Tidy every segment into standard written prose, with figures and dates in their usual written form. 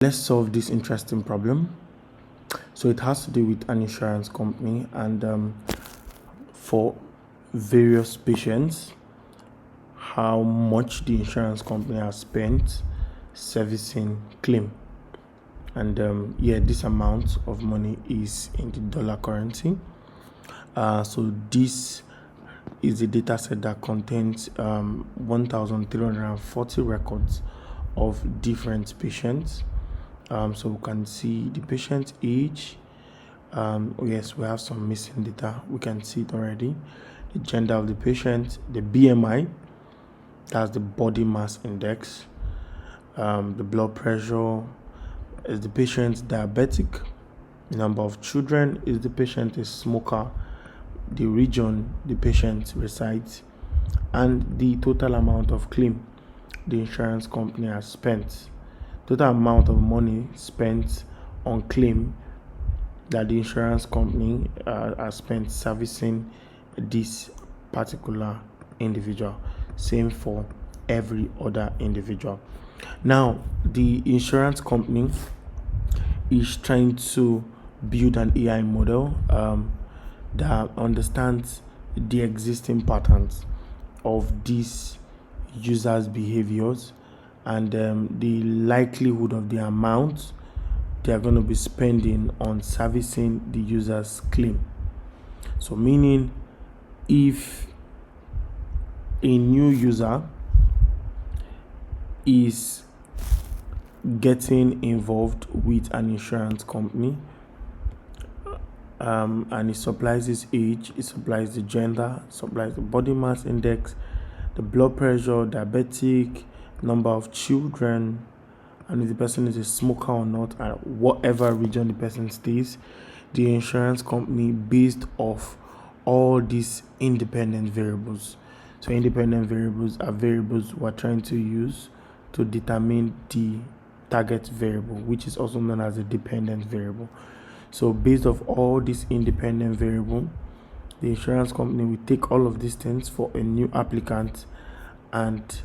Let's solve this interesting problem. So it has to do with an insurance company, and for various patients, how much the insurance company has spent servicing claim. And this amount of money is in the dollar currency. So this is a data set that contains 1,340 records of different patients. So we can see the patient age. Yes, we have some missing data. We can see it already. The gender of the patient, the BMI, that's the body mass index, the blood pressure, is the patient diabetic, the number of children, is the patient a smoker, the region the patient resides, and the total amount of claim the insurance company has spent. Total amount of money spent on claim that the insurance company has spent servicing this particular individual. Same for every other individual. Now, the insurance company is trying to build an AI model that understands the existing patterns of these users' behaviors and the likelihood of the amount they are going to be spending on servicing the user's claim. So meaning, if a new user is getting involved with an insurance company, and it supplies his age, it supplies the gender, it supplies the body mass index, the blood pressure, diabetic, number of children, and if the person is a smoker or not, and whatever region the person stays, the insurance company, based off all these independent variables. So independent variables are variables we're trying to use to determine the target variable, which is also known as a dependent variable. So based off all these independent variable, the insurance company will take all of these things for a new applicant and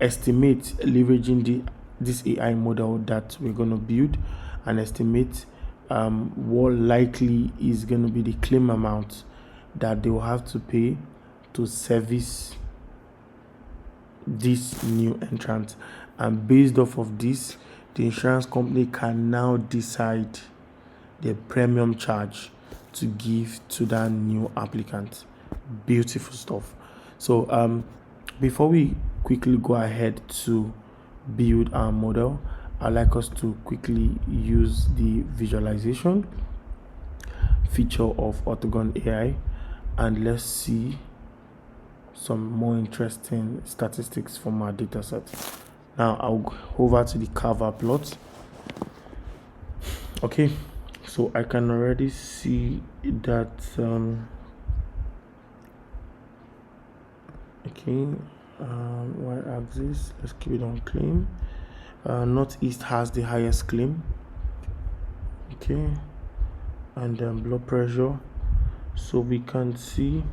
estimate, leveraging this AI model that we're going to build, and estimate what likely is going to be the claim amount that they will have to pay to service this new entrant. And based off of this, the insurance company can now decide the premium charge to give to that new applicant. Beautiful stuff. So before we quickly go ahead to build our model, I'd like us to quickly use the visualization feature of Autogon AI, and let's see some more interesting statistics from our data set. Now I'll go over to the cover plot. Okay, so I can already see that y-axis, let's keep it on claim. Northeast has the highest claim. Okay, and then blood pressure, so we can see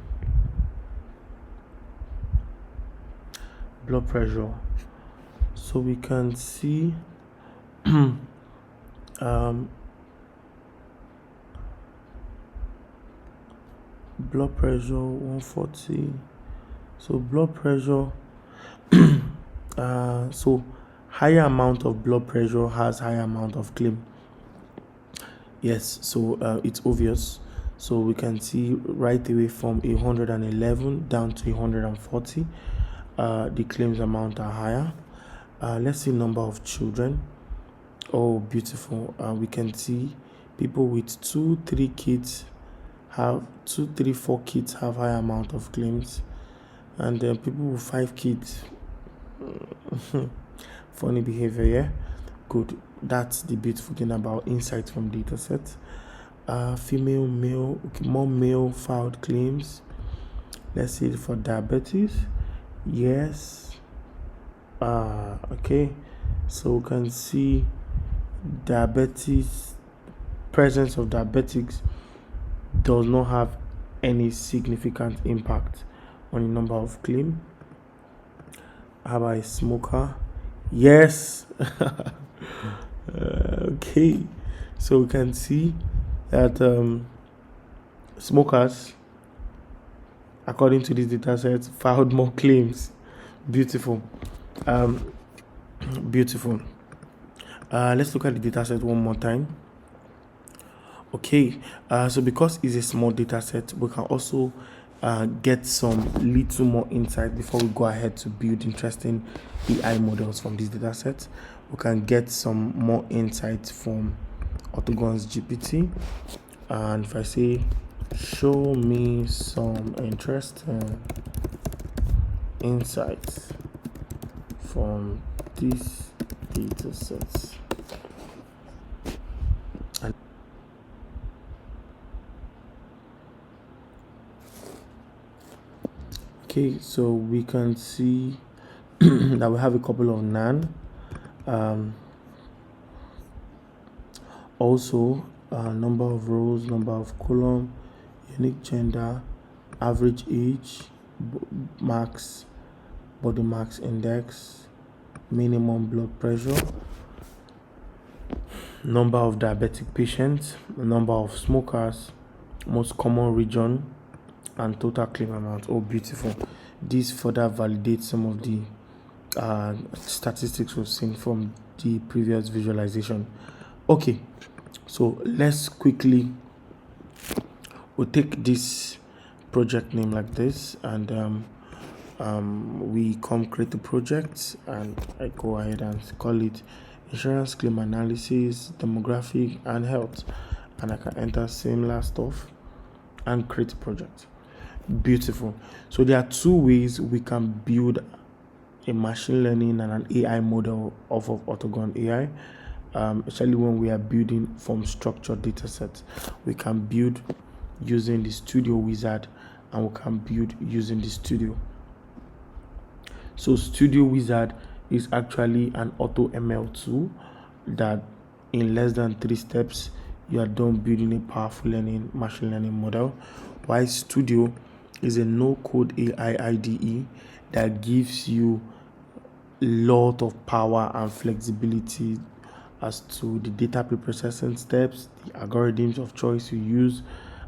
blood pressure, so we can see blood pressure 140. So blood pressure so higher amount of blood pressure has higher amount of claim. Yes, so it's obvious. So we can see right away from 111 down to 140, the claims amount are higher. Let's see number of children. Oh, beautiful. We can see people with 2-3 kids have 4 kids have high amount of claims, and then people with 5 kids, funny behavior. Yeah, good. That's the beautiful thing about insights from data sets. Female, male, okay, more male filed claims. Let's see it for diabetes. Yes. Okay, so we can see diabetes, presence of diabetics does not have any significant impact on the number of claim. How about a smoker? Yes. Okay, so we can see that smokers, according to this data set, filed more claims. Beautiful. um Beautiful. Let's look at the data set one more time. Okay, so because it's a small data set, we can also get some little more insight before we go ahead to build interesting AI models from this data set. We can get some more insight from Autogon's GPT. And if I say, show me some interesting insights from this data set. Okay, so we can see that we have a couple of NaN. Also, number of rows, number of column, unique gender, average age, max, body mass index, minimum blood pressure, number of diabetic patients, number of smokers, most common region, and total claim amount. Oh, beautiful. This further validates some of the statistics we've seen from the previous visualization. Okay, so let's quickly, we'll take this project name like this, and we come create the project, and I go ahead and call it insurance claim analysis, demographic, and health, and I can enter similar stuff and create a project. Beautiful. So there are two ways we can build a machine learning and an AI model off of Autogon AI. Especially when we are building from structured data sets, we can build using the Studio Wizard, and we can build using the Studio. So Studio Wizard is actually an auto ML tool that in less than 3 steps you are done building a powerful machine learning model, while Studio is a no-code AI IDE that gives you a lot of power and flexibility as to the data preprocessing steps, the algorithms of choice you use,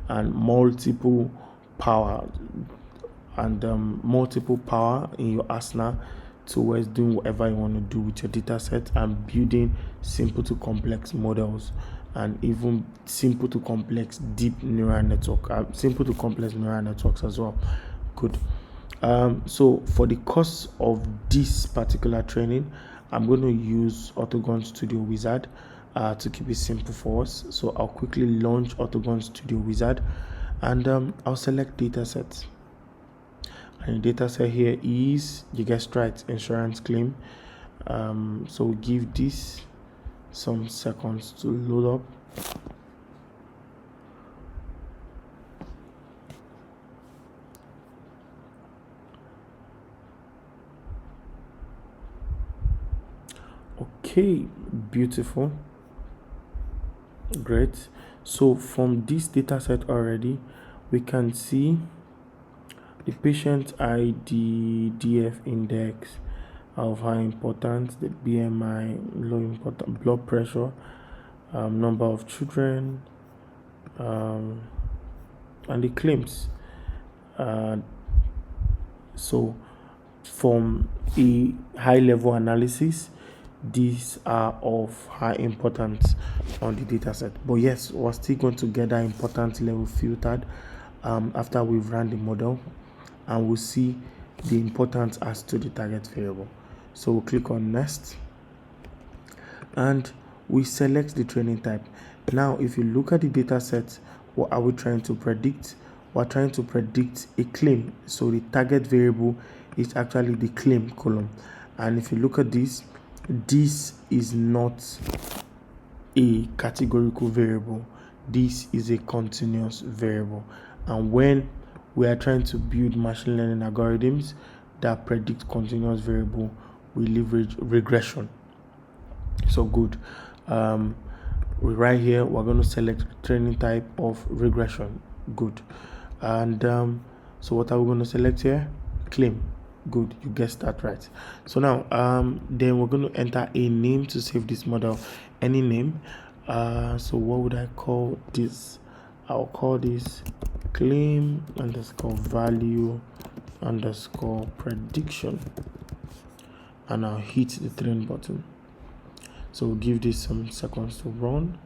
and multiple power in your arsenal towards doing whatever you want to do with your data set and building simple to complex models, and even simple to complex deep neural network, simple to complex neural networks as well. Good. So for the course of this particular training, I'm going to use Autogon Studio Wizard to keep it simple for us. So I'll quickly launch Autogon Studio Wizard, and I'll select data sets. And the data set here is, you guessed right, insurance claim. So we'll give this some seconds to load up. Okay, beautiful. Great. So from this data set already, we can see the patient ID, DF index of high importance, the BMI, low important, blood pressure, number of children, and the claims. So from a high level analysis, these are of high importance on the data set. But yes, we're still going to get that importance level filtered after we've run the model, and we'll see the importance as to the target variable. So we'll click on next, and we select the training type. Now if you look at the data set, what are we trying to predict? We're trying to predict a claim. So the target variable is actually the claim column, and if you look at this is not a categorical variable, this is a continuous variable. And when we are trying to build machine learning algorithms that predict continuous variable, we leverage regression. So good. Right here we're going to select training type of regression. Good. And so what are we going to select here? Claim. Good, you guessed that right. So now then we're going to enter a name to save this model, any name. So what would I call this? I'll call this claim underscore value underscore prediction, and I'll hit the train button. So we'll give this some seconds to run.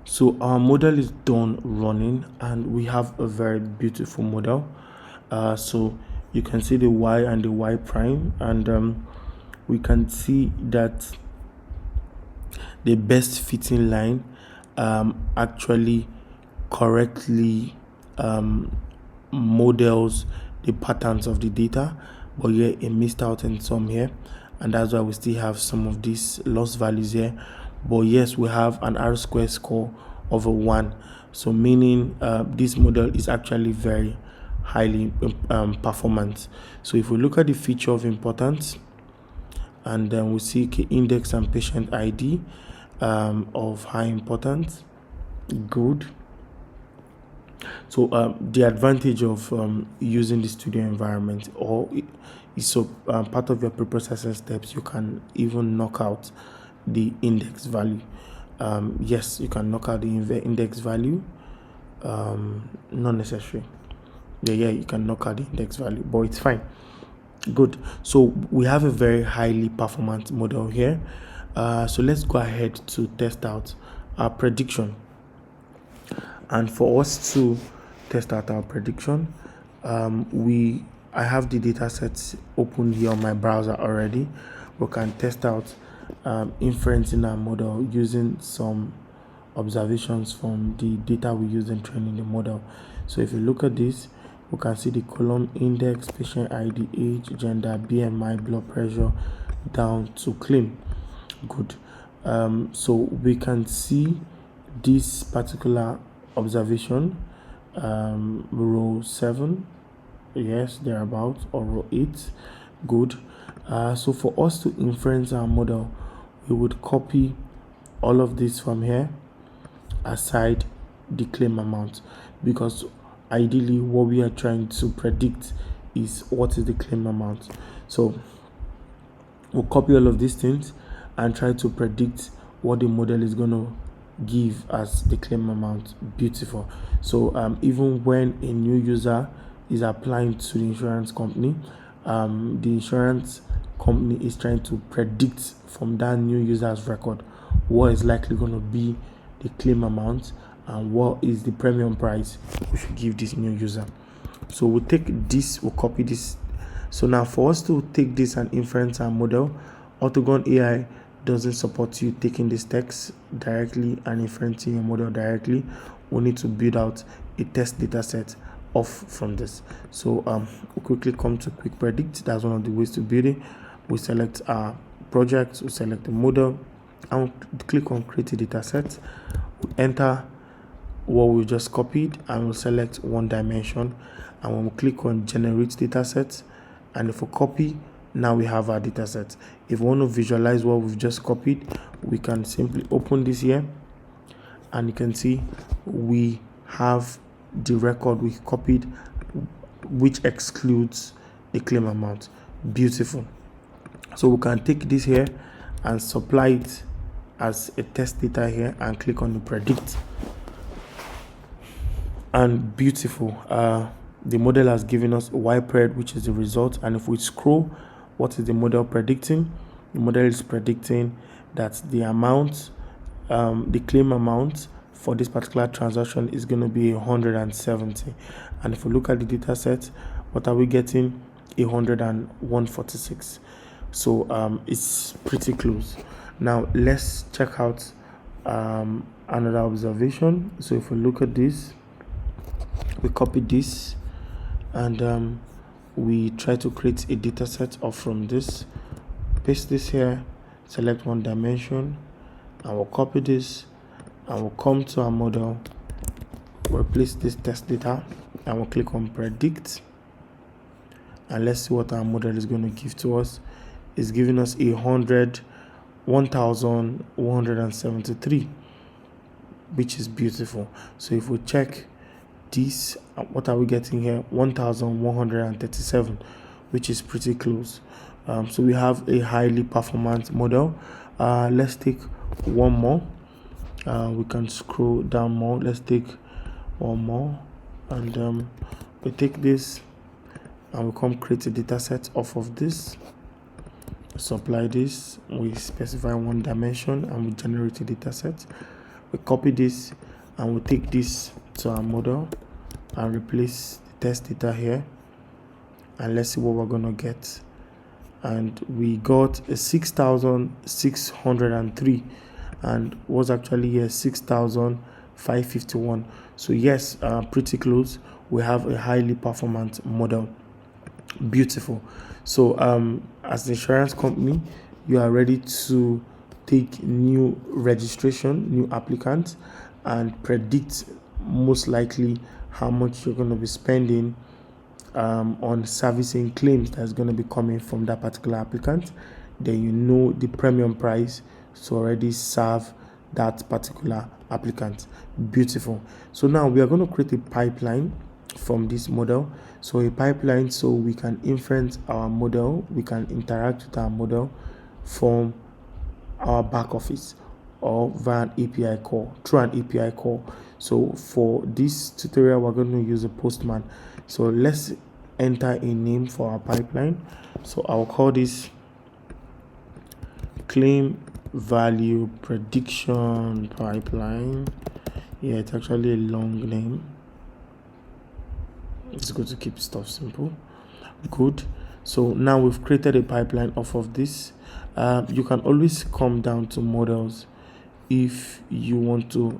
So our model is done running, and we have a very beautiful model. So you can see the y and the y prime, and we can see that the best fitting line actually correctly models the patterns of the data, but yeah, it missed out in some here, and that's why we still have some of these lost values here. But yes, we have an R-square score of a 1, so meaning this model is actually very highly performant. So if we look at the feature of importance, and then we see index and patient ID of high importance. Good. So the advantage of using the studio environment, or so part of your pre-processing steps, you can even knock out the index value. Yes, you can knock out the index value. Not necessary. Yeah, you can knock out the index value, but it's fine. Good. So we have a very highly performant model here. So let's go ahead to test out our prediction. And for us to test out our prediction, I have the data sets open here on my browser already. We can test out inference in our model using some observations from the data we use in training the model. So if you look at this, we can see the column index, patient ID, age, gender, BMI, blood pressure, down to claim. Good. So we can see this particular observation, row 7, yes, thereabout, or row 8. Good. So for us to inference our model, we would copy all of this from here aside the claim amount, because ideally what we are trying to predict is what is the claim amount. So we'll copy all of these things and try to predict what the model is going to give as the claim amount. Beautiful. So even when a new user is applying to the insurance company, the insurance company is trying to predict from that new user's record what is likely going to be the claim amount and what is the premium price we should give this new user. So we'll take this, we'll copy this. So now for us to take this and inference our model, Autogon AI doesn't support you taking this text directly and inferencing your model directly. We need to build out a test data set off from this. So we'll quickly come to quick predict. That's one of the ways to build it. We select our project, we select the model, and we'll click on create a data set. We'll enter what we just copied, and we'll select one dimension, and when we click on generate data set, and if we copy, now we have our data set. If we want to visualize what we've just copied, we can simply open this here, and you can see we have the record we copied, which excludes the claim amount. Beautiful. So we can take this here and supply it as a test data here and click on the predict, and beautiful, the model has given us a YPRED, which is the result. And if we scroll, what is the model predicting? The model is predicting that the amount, the claim amount for this particular transaction is going to be 170. And if we look at the data set, what are we getting? 146. So it's pretty close. Now let's check out another observation. So if we look at this, we copy this, and we try to create a data set off from this. Paste this here, select one dimension, and we'll copy this, and we'll come to our model, we'll place this test data, and we'll click on predict, and let's see what our model is going to give to us. It's giving us 1,173, which is beautiful. So if we check this, what are we getting here? 1,137, which is pretty close. So we have a highly performant model. Let's take one more. We can scroll down more. Let's take one more, and we take this and we come create a data set off of this. Supply this, we specify one dimension and we generate a data set. We copy this and we take this to our model and replace the test data here, and let's see what we're gonna get. And we got a 6,603 and was actually here 6,551. So yes, pretty close. We have a highly performant model. Beautiful. So as the insurance company, you are ready to take new registration, new applicants, and predict most likely how much you're going to be spending on servicing claims that's going to be coming from that particular applicant. Then you know the premium price to already serve that particular applicant. Beautiful. So now we are going to create a pipeline from this model. So a pipeline so we can inference our model, we can interact with our model from our back office or via an API call, through an API call. So for this tutorial, we're going to use a Postman. So let's enter a name for our pipeline. So I'll call this claim value prediction pipeline. Yeah, it's actually a long name. It's good to keep stuff simple. Good. So now we've created a pipeline off of this. You can always come down to models if you want to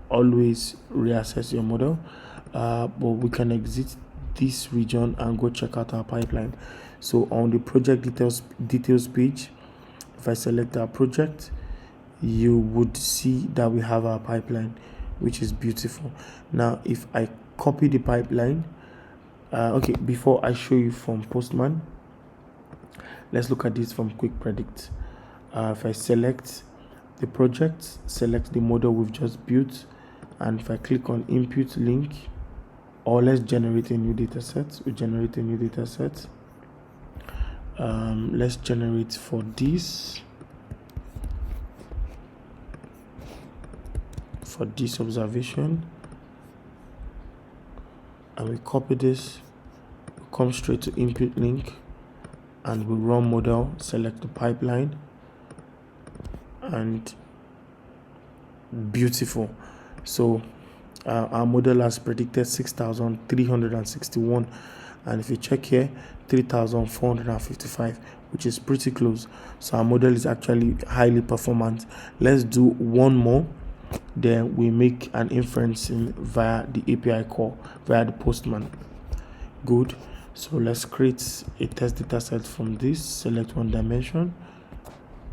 always reassess your model, but we can exit this region and go check out our pipeline. So on the project details page, if I select our project, you would see that we have our pipeline, which is beautiful. Now if I copy the pipeline, okay, before I show you from Postman, let's look at this from Quick Predict. If I select the project, select the model we've just built, and if I click on input link, or let's generate a new data set. We generate a new data set. Let's generate for this observation, and we copy this, we come straight to input link, and we run model, select the pipeline, and beautiful. So our model has predicted 6,361, and if you check here, 3,455, which is pretty close. So our model is actually highly performant. Let's do one more, then we make an inferencing via the API call, via the Postman. Good. So let's create a test data set from this, select one dimension,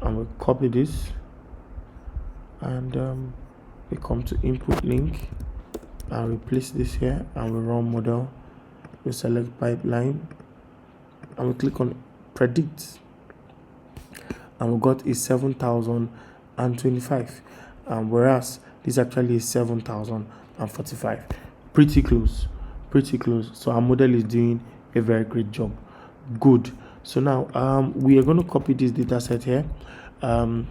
and we copy this, and we come to input link and we place this here, and we run model, we select pipeline, and we click on predict, and we got a 7,025, whereas this actually is 7,045. Pretty close. So our model is doing a very great job. Good. So now we are going to copy this data set here, and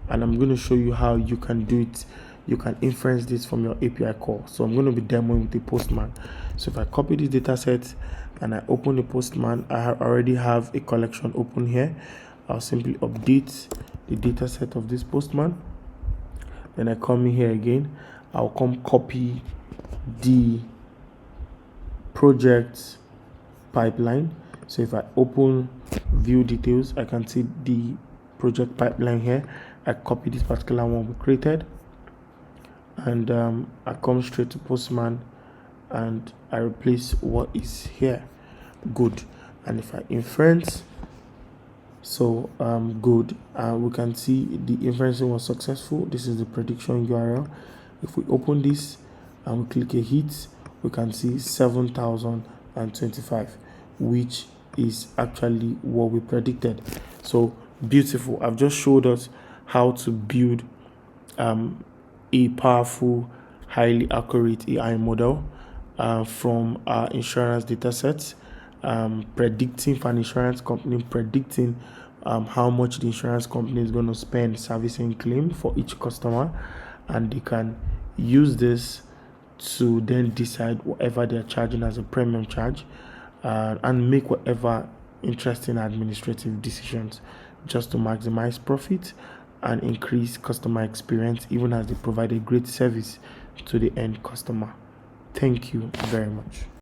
I'm going to show you how you can do it. You can inference this from your API call. So I'm going to be demoing with the Postman. So if I copy this data set and I open the Postman, I already have a collection open here. I'll simply update the data set of this Postman. Then I come in here again. I'll come copy the project pipeline. So if I open view details, I can see the project pipeline here. I copy this particular one we created, and I come straight to Postman and I replace what is here. Good. And if I inference, so good, we can see the inferencing was successful. This is the prediction URL. If we open this and we click a hit, we can see 7,025, which is actually what we predicted. So beautiful. I've just showed us how to build a powerful, highly accurate AI model from our insurance data sets. predicting for an insurance company, predicting how much the insurance company is going to spend servicing claim for each customer, and they can use this to then decide whatever they're charging as a premium charge, and make whatever interesting administrative decisions just to maximize profit and increase customer experience, even as they provide a great service to the end customer. Thank you very much.